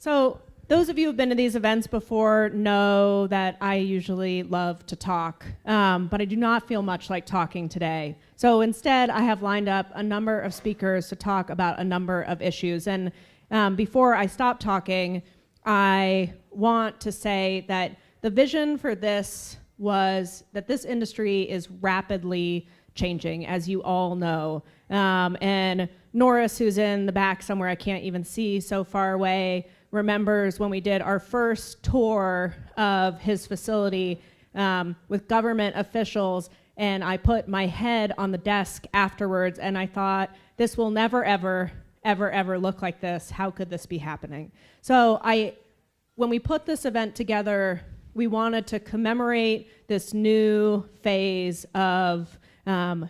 So those of you who've been to these events before know that I usually love to talk, but I do not feel much like talking today. So instead, I have lined up a number of speakers to talk about a number of issues. And before I stop talking, I want to say that the vision for this was that this industry is rapidly changing, as you all know. And Norris, who's in the back somewhere, I can't even see so far away, remembers when we did our first tour of his facility with government officials, and I put my head on the desk afterwards, and I thought, this will never, ever, ever, ever look like this. How could this be happening? So when we put this event together, we wanted to commemorate this new phase of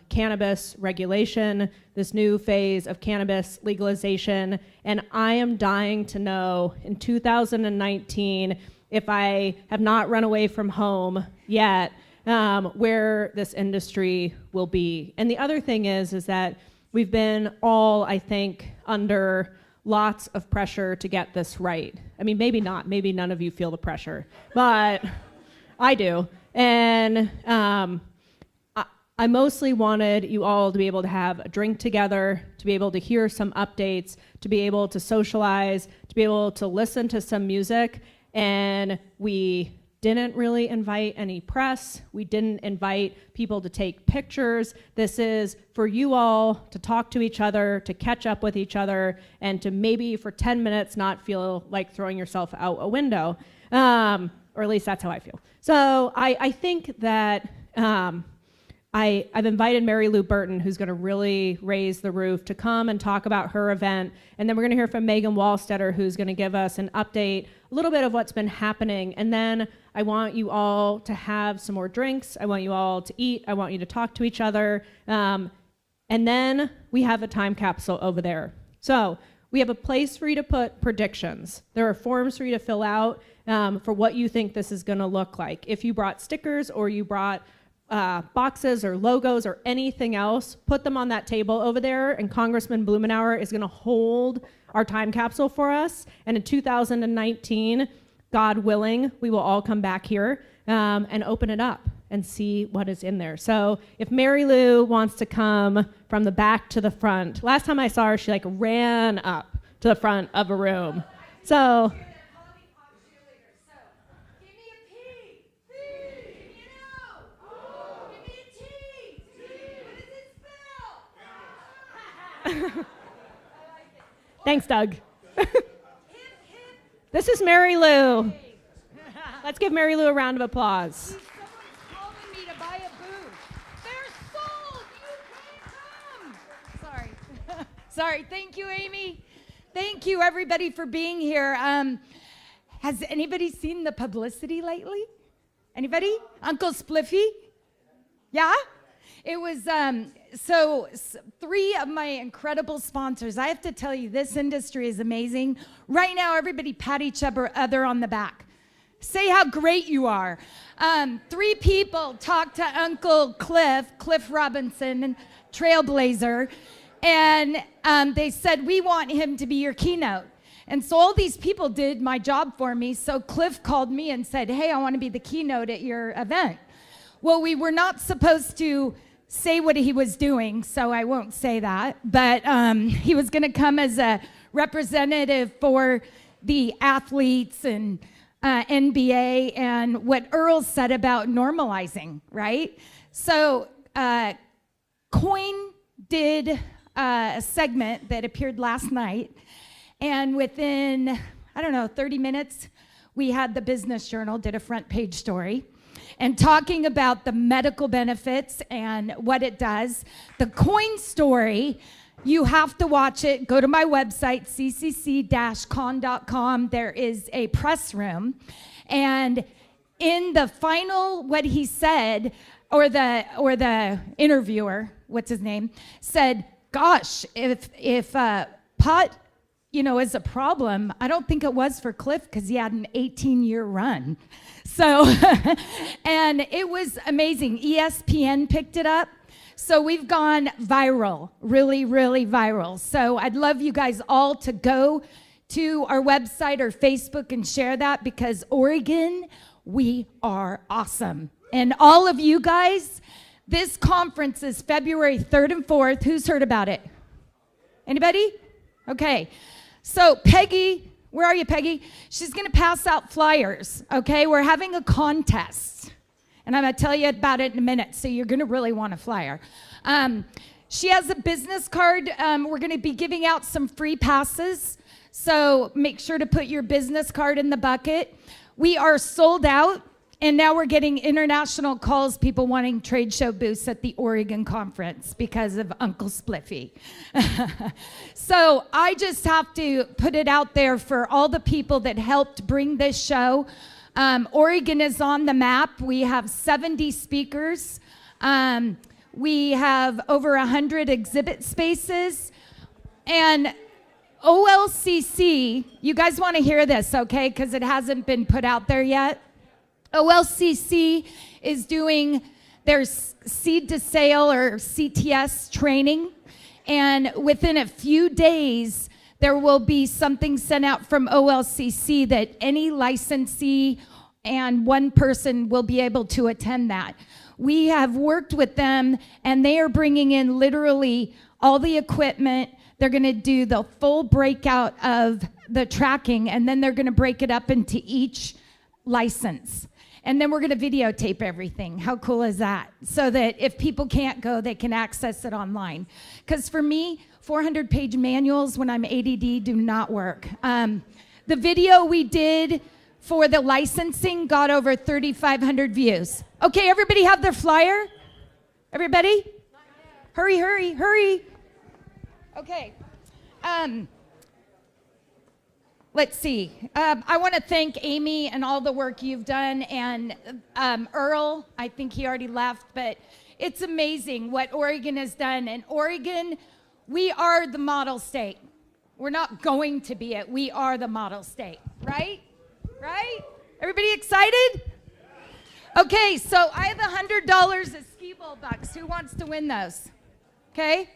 cannabis regulation, this new phase of cannabis legalization, and I am dying to know in 2019, if I have not run away from home yet, where this industry will be. And the other thing is that we've been all, I think, under lots of pressure to get this right. I mean, maybe not, maybe none of you feel the pressure, but I do. And I mostly wanted you all to be able to have a drink together, to be able to hear some updates, to be able to socialize, to be able to listen to some music. And we didn't really invite any press. We didn't invite people to take pictures. This is for you all to talk to each other, to catch up with each other, and to maybe for 10 minutes not feel like throwing yourself out a window. Or at least that's how I feel. So I think that I've invited Mary Lou Burton, who's going to really raise the roof, to come and talk about her event. And then we're going to hear from Megan Wallstetter, who's going to give us an update, a little bit of what's been happening. And then I want you all to have some more drinks. I want you all to eat. I want you to talk to each other. And then we have a time capsule over there. So we have a place for you to put predictions. There are forms for you to fill out for what you think this is going to look like. If you brought stickers or you brought boxes or logos or anything else, put them on that table over there, and Congressman Blumenauer is going to hold our time capsule for us. And in 2019, God willing, we will all come back here and open it up and see what is in there. So if Mary Lou wants to come from the back to the front, last time I saw her, she like ran up to the front of a room. So thanks, Doug. This is Mary Lou. Let's give Mary Lou a round of applause. Someone's calling me to buy a booth. They're sold. You can't come. Sorry. Thank you, Amy. Thank you, everybody, for being here. Has anybody seen the publicity lately? Anybody? Uncle Spliffy? Yeah? It was, so three of my incredible sponsors. I have to tell you, this industry is amazing. Right now, everybody pat each other on the back. Say how great you are. Three people talked to Uncle Cliff Robinson, trailblazer, and they said, we want him to be your keynote. And so all these people did my job for me. So Cliff called me and said, hey, I want to be the keynote at your event. Well, we were not supposed to say what he was doing, so I won't say that. But he was going to come as a representative for the athletes and NBA and what Earl said about normalizing, right? So Coin did a segment that appeared last night, and within, 30 minutes, we had the Business Journal did a front page story and talking about the medical benefits and what it does. The Coin story, you have to watch it. Go to my website, ccc-con.com. There is a press room. And in the final, what he said, or the interviewer, what's his name, said, gosh, if pot, is a problem, I don't think it was for Cliff because he had an 18-year run. So, and it was amazing. ESPN picked it up. So we've gone viral, really, really viral. So I'd love you guys all to go to our website or Facebook and share that, because Oregon, we are awesome. And all of you guys, this conference is February 3rd and 4th. Who's heard about it? Anybody? Okay. So Peggy, where are you, Peggy? She's going to pass out flyers, okay? We're having a contest, and I'm going to tell you about it in a minute, so you're going to really want a flyer. She has a business card. We're going to be giving out some free passes, so make sure to put your business card in the bucket. We are sold out, and now we're getting international calls, people wanting trade show booths at the Oregon conference because of Uncle Spliffy. So I just have to put it out there for all the people that helped bring this show. Oregon is on the map. We have 70 speakers. We have over 100 exhibit spaces. And OLCC, you guys want to hear this, okay? Because it hasn't been put out there yet. OLCC is doing their seed to sale or CTS training. And within a few days, there will be something sent out from OLCC that any licensee and one person will be able to attend that. We have worked with them, and they are bringing in literally all the equipment. They're going to do the full breakout of the tracking, and then they're going to break it up into each license. And then we're going to videotape everything. How cool is that? So that if people can't go, they can access it online. Because for me, 400-page manuals when I'm ADD do not work. The video we did for the licensing got over 3,500 views. Okay, everybody have their flyer? Everybody? Hurry, hurry, hurry. Okay. Let's see. I want to thank Amy and all the work you've done, and Earl, I think he already left, but it's amazing what Oregon has done. And Oregon, we are the model state. We're not going to be it. We are the model state, right? Right? Everybody excited? Okay, so I have $100 of skee ball bucks. Who wants to win those? Okay?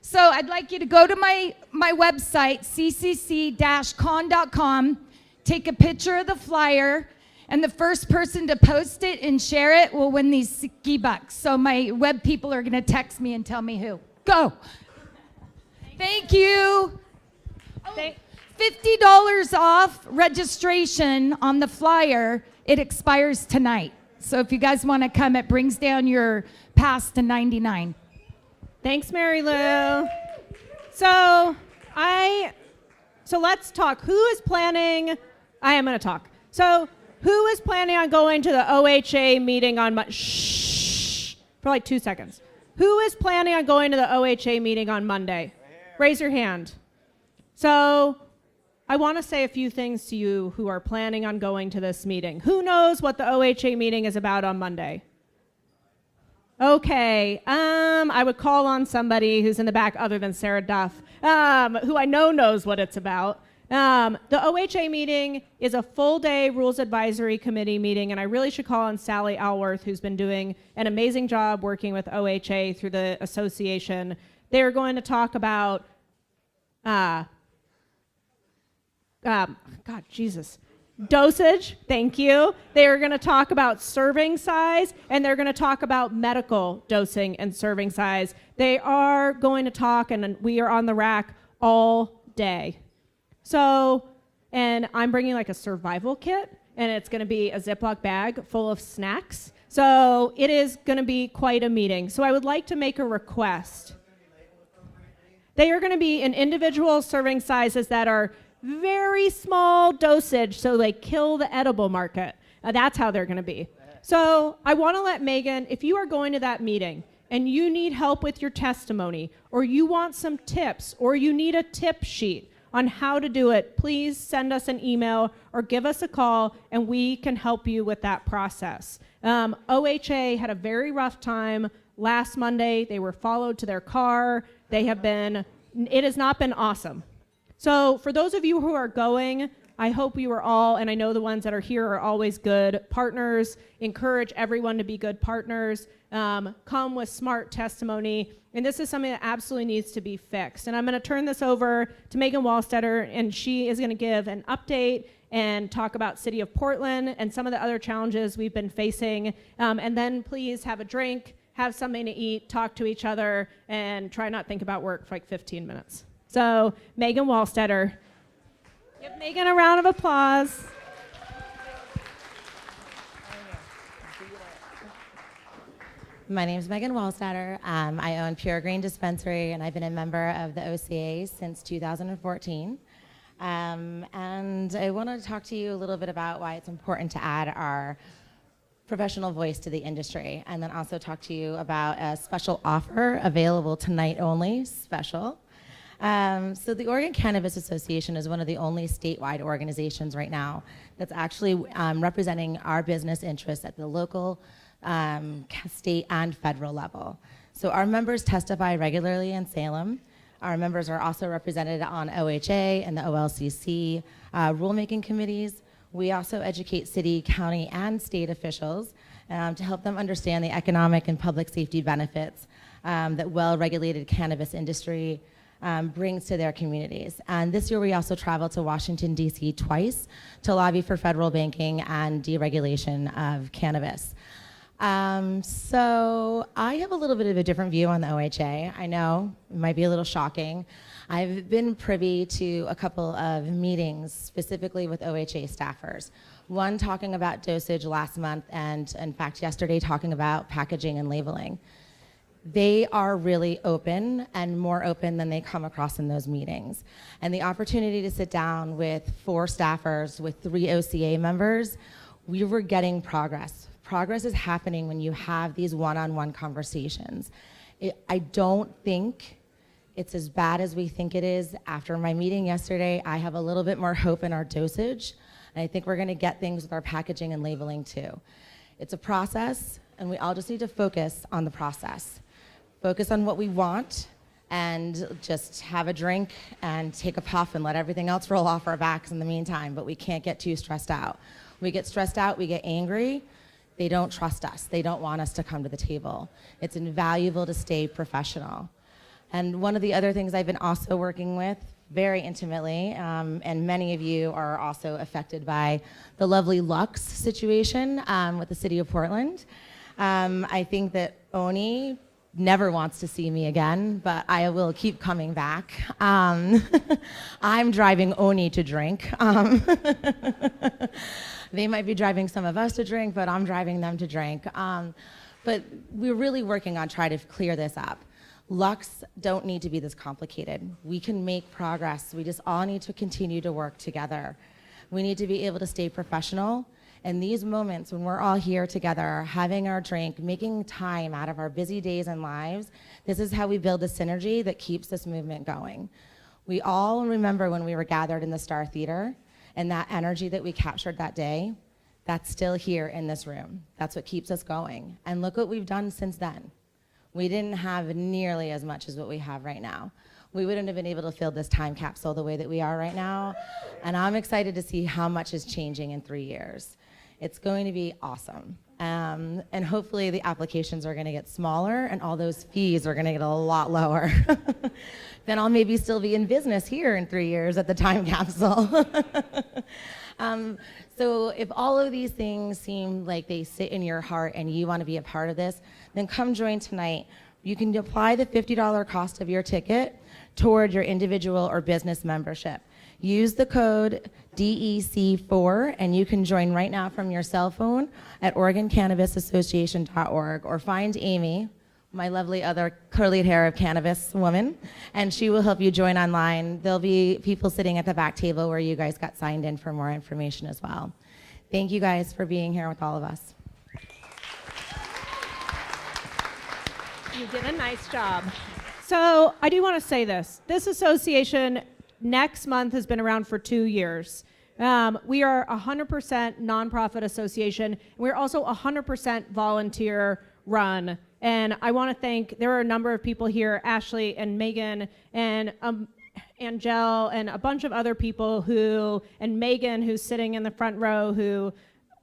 So I'd like you to go to my website, ccc-con.com, take a picture of the flyer, and the first person to post it and share it will win these ski bucks. So my web people are going to text me and tell me who. Go. Thank you. Oh, $50 off registration on the flyer. It expires tonight. So if you guys want to come, it brings down your pass to $99. Thanks, Mary Lou. So let's talk. Who is planning? I am going to talk. So who is planning on going to the OHA meeting on shh, for like 2 seconds? Who is planning on going to the OHA meeting on Monday? Raise your hand. So I want to say a few things to you who are planning on going to this meeting. Who knows what the OHA meeting is about on Monday? Okay, I would call on somebody who's in the back other than Sarah Duff, who I know knows what it's about. The OHA meeting is a full-day Rules Advisory Committee meeting, and I really should call on Sally Alworth, who's been doing an amazing job working with OHA through the association. They are going to talk about, dosage, thank you. They are going to talk about serving size, and they're going to talk about medical dosing and serving size. They are going to talk, and we are on the rack all day. So, and I'm bringing like a survival kit, and it's going to be a Ziploc bag full of snacks. So it is going to be quite a meeting. So I would like to make a request. They are going to be in individual serving sizes that are very small dosage, so they kill the edible market. That's how they're going to be. So I want to let Megan, if you are going to that meeting and you need help with your testimony, or you want some tips, or you need a tip sheet on how to do it, please send us an email or give us a call, and we can help you with that process. OHA had a very rough time last Monday. They were followed to their car. It has not been awesome. So for those of you who are going, I hope you are all, and I know the ones that are here are always good partners. Encourage everyone to be good partners. Come with smart testimony. And this is something that absolutely needs to be fixed. And I'm going to turn this over to Megan Wallstetter, and she is going to give an update and talk about City of Portland and some of the other challenges we've been facing. And then please have a drink, have something to eat, talk to each other, and try not think about work for like 15 minutes. So, Megan Wallstetter. Give Megan a round of applause. My name is Megan Wallstetter. I own Pure Green Dispensary, and I've been a member of the OCA since 2014. And I want to talk to you a little bit about why it's important to add our professional voice to the industry, and then also talk to you about a special offer available tonight only, special. So the Oregon Cannabis Association is one of the only statewide organizations right now that's actually representing our business interests at the local, state, and federal level. So our members testify regularly in Salem. Our members are also represented on OHA and the OLCC rulemaking committees. We also educate city, county, and state officials to help them understand the economic and public safety benefits that well-regulated cannabis industry brings to their communities. And this year we also traveled to Washington, D.C. twice to lobby for federal banking and deregulation of cannabis. So I have a little bit of a different view on the OHA. I know it might be a little shocking. I've been privy to a couple of meetings specifically with OHA staffers. One talking about dosage last month, and in fact yesterday talking about packaging and labeling. They are really open, and more open than they come across in those meetings. And the opportunity to sit down with 4 staffers, with 3 OCA members, we were getting progress. Progress is happening when you have these one-on-one conversations. I don't think it's as bad as we think it is. After my meeting yesterday, I have a little bit more hope in our dosage, and I think we're gonna get things with our packaging and labeling too. It's a process, and we all just need to focus on the process. Focus on what we want, and just have a drink and take a puff and let everything else roll off our backs in the meantime, but we can't get too stressed out. We get stressed out, we get angry. They don't trust us. They don't want us to come to the table. It's invaluable to stay professional. And one of the other things I've been also working with very intimately, and many of you are also affected by the lovely Lux situation with the City of Portland. I think that Oni never wants to see me again, but I will keep coming back. I'm driving Oni to drink. They might be driving some of us to drink, but I'm driving them to drink. But we're really working on trying to clear this up. Lux don't need to be this complicated. We can make progress. We just all need to continue to work together. We need to be able to stay professional. And these moments when we're all here together, having our drink, making time out of our busy days and lives, this is how we build a synergy that keeps this movement going. We all remember when we were gathered in the Star Theater, and that energy that we captured that day, that's still here in this room. That's what keeps us going. And look what we've done since then. We didn't have nearly as much as what we have right now. We wouldn't have been able to fill this time capsule the way that we are right now. And I'm excited to see how much is changing in 3 years. It's going to be awesome. And hopefully the applications are gonna get smaller and all those fees are gonna get a lot lower. Then I'll maybe still be in business here in 3 years at the time capsule. So if all of these things seem like they sit in your heart and you wanna be a part of this, then come join tonight. You can apply the $50 cost of your ticket toward your individual or business membership. Use the code DEC4 and you can join right now from your cell phone at OregonCannabisAssociation.org, or find Amy, my lovely other curly hair of cannabis woman, and she will help you join online. There'll be people sitting at the back table where you guys got signed in for more information as well. Thank you guys for being here with all of us. You did a nice job. So I do want to say this. This association next month has been around for 2 years. We are a 100% nonprofit association. We're also 100% volunteer run. And I want to thank, there are a number of people here, Ashley and Megan, and Angel and a bunch of other people and Megan, who's sitting in the front row, who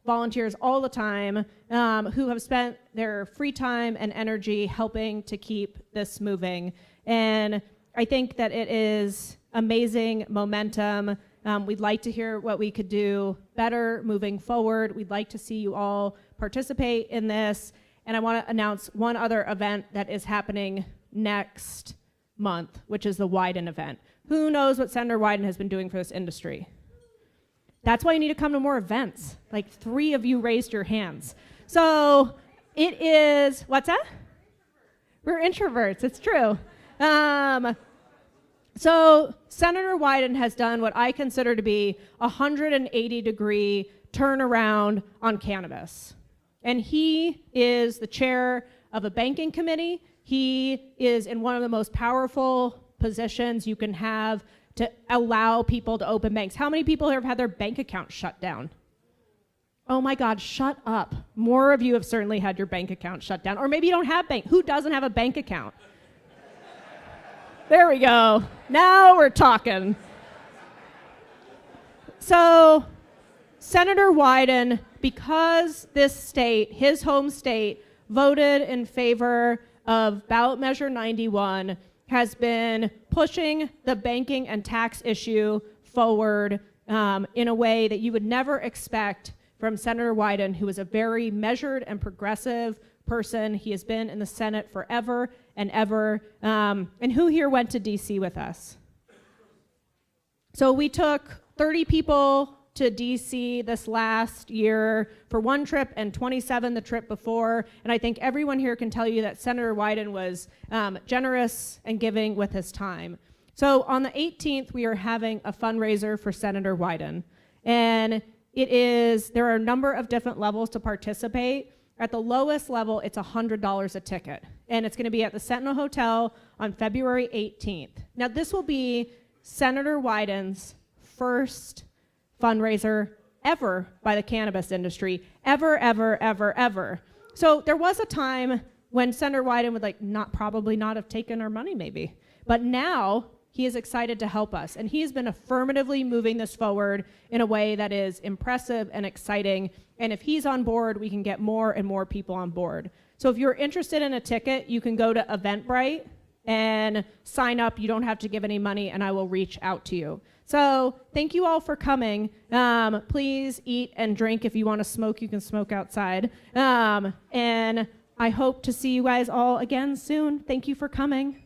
volunteers all the time, who have spent their free time and energy helping to keep this moving. And I think that it is amazing momentum. We'd like to hear what we could do better moving forward. We'd like to see you all participate in this. And I want to announce one other event that is happening next month, which is the Wyden event. Who knows what Senator Wyden has been doing for this industry? That's why you need to come to more events. Like 3 of you raised your hands. So it is, what's that? We're introverts, it's true. So Senator Wyden has done what I consider to be a 180-degree turnaround on cannabis. And he is the chair of a banking committee. He is in one of the most powerful positions you can have to allow people to open banks. How many people here have had their bank account shut down? Oh my God, shut up. More of you have certainly had your bank account shut down. Or maybe you don't have bank. Who doesn't have a bank account? There we go. Now we're talking. So Senator Wyden, because this state, his home state, voted in favor of ballot measure 91, has been pushing the banking and tax issue forward in a way that you would never expect from Senator Wyden, who is a very measured and progressive person. He has been in the Senate forever and ever. And who here went to DC with us? So we took 30 people to DC this last year for one trip and 27 the trip before. And I think everyone here can tell you that Senator Wyden was generous and giving with his time. So on the 18th, we are having a fundraiser for Senator Wyden. And there are a number of different levels to participate. At the lowest level, it's $100 a ticket. And it's gonna be at the Sentinel Hotel on February 18th. Now this will be Senator Wyden's first fundraiser ever by the cannabis industry, ever. So there was a time when Senator Wyden would probably not have taken our money maybe, but now he is excited to help us, and he's been affirmatively moving this forward in a way that is impressive and exciting, and if he's on board, we can get more and more people on board. So if you're interested in a ticket, you can go to Eventbrite and sign up. You don't have to give any money, and I will reach out to you. So thank you all for coming. Please eat and drink. If you want to smoke, you can smoke outside. And I hope to see you guys all again soon. Thank you for coming.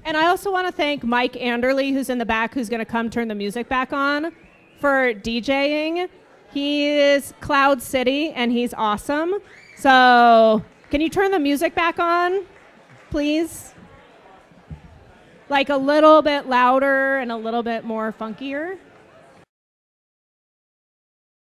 And I also want to thank Mike Anderley, who's in the back, who's going to come turn the music back on, for DJing. He is Cloud City, and he's awesome. So can you turn the music back on, please? Like a little bit louder and a little bit more funkier.